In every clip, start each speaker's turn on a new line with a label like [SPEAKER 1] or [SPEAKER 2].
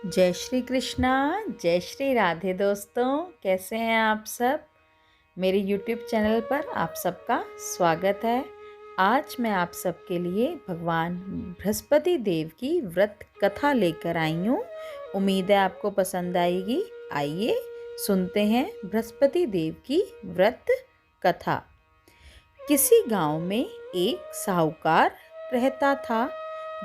[SPEAKER 1] जय श्री कृष्णा, जय श्री राधे दोस्तों। कैसे हैं आप सब? मेरे YouTube चैनल पर आप सबका स्वागत है। आज मैं आप सबके लिए भगवान बृहस्पति देव की व्रत कथा लेकर आई हूँ। उम्मीद है आपको पसंद आएगी। आइए सुनते हैं बृहस्पति देव की व्रत कथा। किसी गांव में एक साहूकार रहता था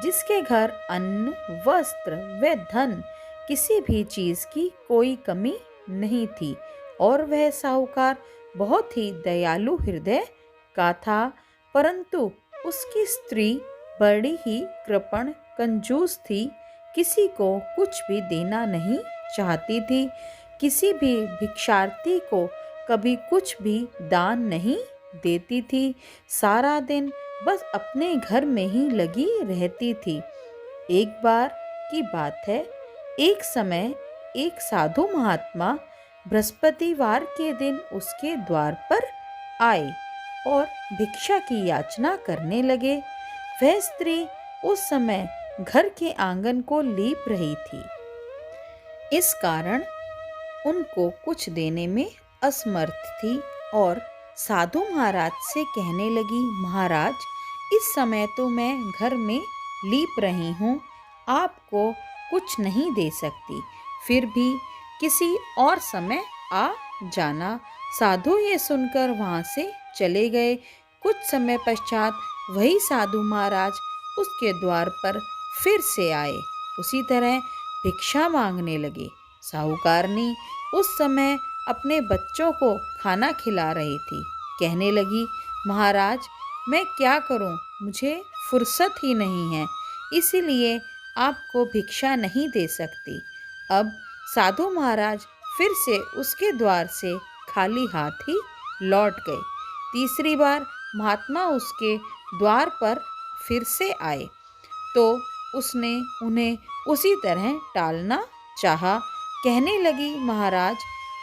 [SPEAKER 1] जिसके घर अन्न, वस्त्र व धन किसी भी चीज की कोई कमी नहीं थी और वह साहूकार बहुत ही दयालु हृदय का था। परंतु उसकी स्त्री बड़ी ही कृपण कंजूस थी, किसी को कुछ भी देना नहीं चाहती थी, किसी भी भिक्षार्थी को कभी कुछ भी दान नहीं देती थी, सारा दिन बस अपने घर में ही लगी रहती थी। एक बार की बात है, एक समय एक साधु महात्मा बृहस्पतिवार के दिन उसके द्वार पर आए और भिक्षा की याचना करने लगे। वह स्त्री उस समय घर के आंगन को लीप रही थी, इस कारण उनको कुछ देने में असमर्थ थी और साधु महाराज से कहने लगी, महाराज, इस समय तो मैं घर में लीप रही हूँ, आपको कुछ नहीं दे सकती, फिर भी किसी और समय आ जाना। साधु ये सुनकर वहाँ से चले गए। कुछ समय पश्चात वही साधु महाराज उसके द्वार पर फिर से आए, उसी तरह भिक्षा मांगने लगे। साहूकारनी उस समय अपने बच्चों को खाना खिला रही थी। कहने लगी, महाराज, मैं क्या करूं, मुझे फुर्सत ही नहीं है, इसीलिए आपको भिक्षा नहीं दे सकती। अब साधु महाराज फिर से उसके द्वार से खाली हाथ ही लौट गए। तीसरी बार महात्मा उसके द्वार पर फिर से आए तो उसने उन्हें उसी तरह टालना चाहा। कहने लगी, महाराज,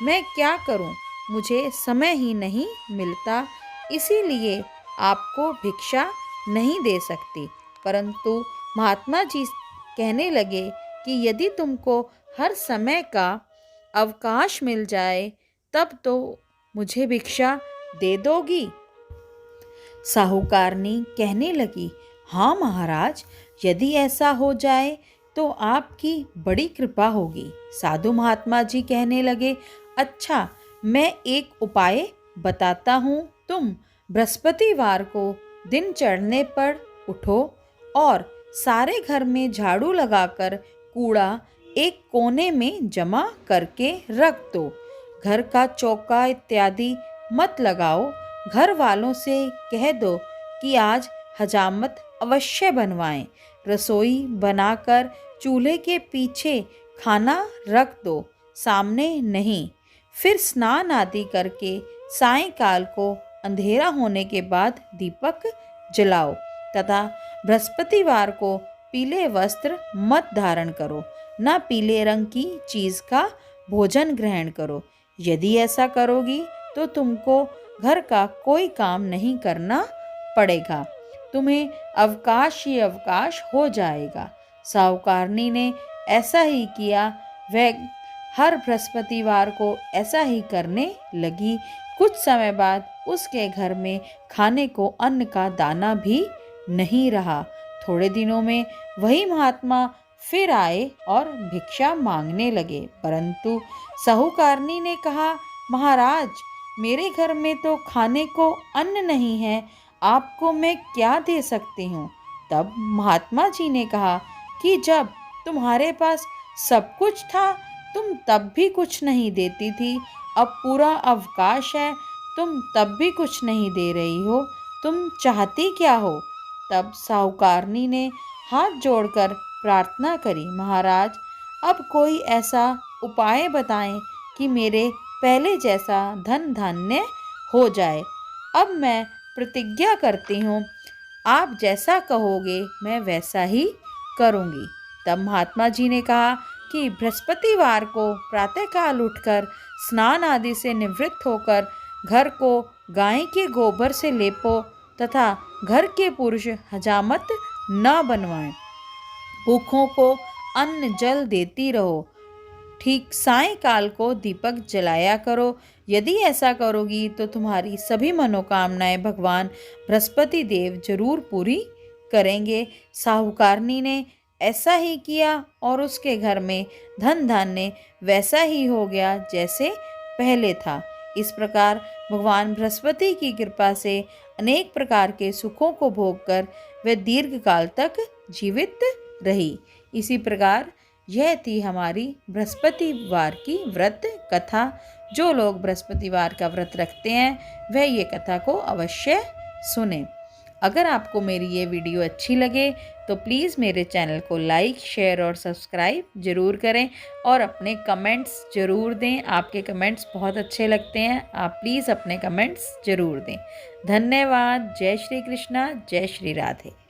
[SPEAKER 1] मैं क्या करूं, मुझे समय ही नहीं मिलता, इसीलिए आपको भिक्षा नहीं दे सकती। परंतु महात्मा जी कहने लगे कि यदि तुमको हर समय का अवकाश मिल जाए तब तो मुझे भिक्षा दे दोगी। साहूकारनी कहने लगी, हाँ महाराज, यदि ऐसा हो जाए तो आपकी बड़ी कृपा होगी। साधु महात्मा जी कहने लगे, अच्छा, मैं एक उपाय बताता हूँ। तुम बृहस्पतिवार को दिन चढ़ने पर उठो और सारे घर में झाड़ू लगाकर कूड़ा एक कोने में जमा करके रख दो। घर का चौका इत्यादि मत लगाओ। घर वालों से कह दो कि आज हजामत अवश्य बनवाएं। रसोई बनाकर चूल्हे के पीछे खाना रख दो, सामने नहीं। फिर स्नान आदि करके सायंकाल को अंधेरा होने के बाद दीपक जलाओ तथा बृहस्पतिवार को पीले वस्त्र मत धारण करो, न पीले रंग की चीज का भोजन ग्रहण करो। यदि ऐसा करोगी तो तुमको घर का कोई काम नहीं करना पड़ेगा, तुम्हें अवकाश ही अवकाश हो जाएगा। साहूकारनी ने ऐसा ही किया। वह हर बृहस्पतिवार को ऐसा ही करने लगी। कुछ समय बाद उसके घर में खाने को अन्न का दाना भी नहीं रहा। थोड़े दिनों में वही महात्मा फिर आए और भिक्षा मांगने लगे, परंतु साहूकारनी ने कहा, महाराज, मेरे घर में तो खाने को अन्न नहीं है, आपको मैं क्या दे सकती हूँ। तब महात्मा जी ने कहा कि जब तुम्हारे पास सब कुछ था तुम तब भी कुछ नहीं देती थी, अब पूरा अवकाश है, तुम तब भी कुछ नहीं दे रही हो, तुम चाहती क्या हो। तब साहूकारनी ने हाथ जोड़कर प्रार्थना करी, महाराज, अब कोई ऐसा उपाय बताएं कि मेरे पहले जैसा धन धान्य हो जाए। अब मैं प्रतिज्ञा करती हूँ, आप जैसा कहोगे मैं वैसा ही करूँगी। तब महात्मा जी ने कहा कि बृहस्पतिवार को प्रातःकाल उठकर स्नान आदि से निवृत्त होकर घर को गाय के गोबर से लेपो तथा घर के पुरुष हजामत न बनवाएं। भूखों को अन्न जल देती रहो। ठीक सायंकाल को दीपक जलाया करो। यदि ऐसा करोगी तो तुम्हारी सभी मनोकामनाएं भगवान बृहस्पति देव जरूर पूरी करेंगे। साहूकारनी ने ऐसा ही किया और उसके घर में धन धान्य वैसा ही हो गया जैसे पहले था। इस प्रकार भगवान बृहस्पति की कृपा से अनेक प्रकार के सुखों को भोगकर वे दीर्घ काल तक जीवित रही। इसी प्रकार यह थी हमारी बृहस्पतिवार की व्रत कथा। जो लोग बृहस्पतिवार का व्रत रखते हैं वह ये कथा को अवश्य सुने। अगर आपको मेरी ये वीडियो अच्छी लगे तो प्लीज़ मेरे चैनल को लाइक, शेयर और सब्सक्राइब ज़रूर करें और अपने कमेंट्स ज़रूर दें। आपके कमेंट्स बहुत अच्छे लगते हैं, आप प्लीज़ अपने कमेंट्स ज़रूर दें। धन्यवाद। जय श्री कृष्णा, जय श्री राधे।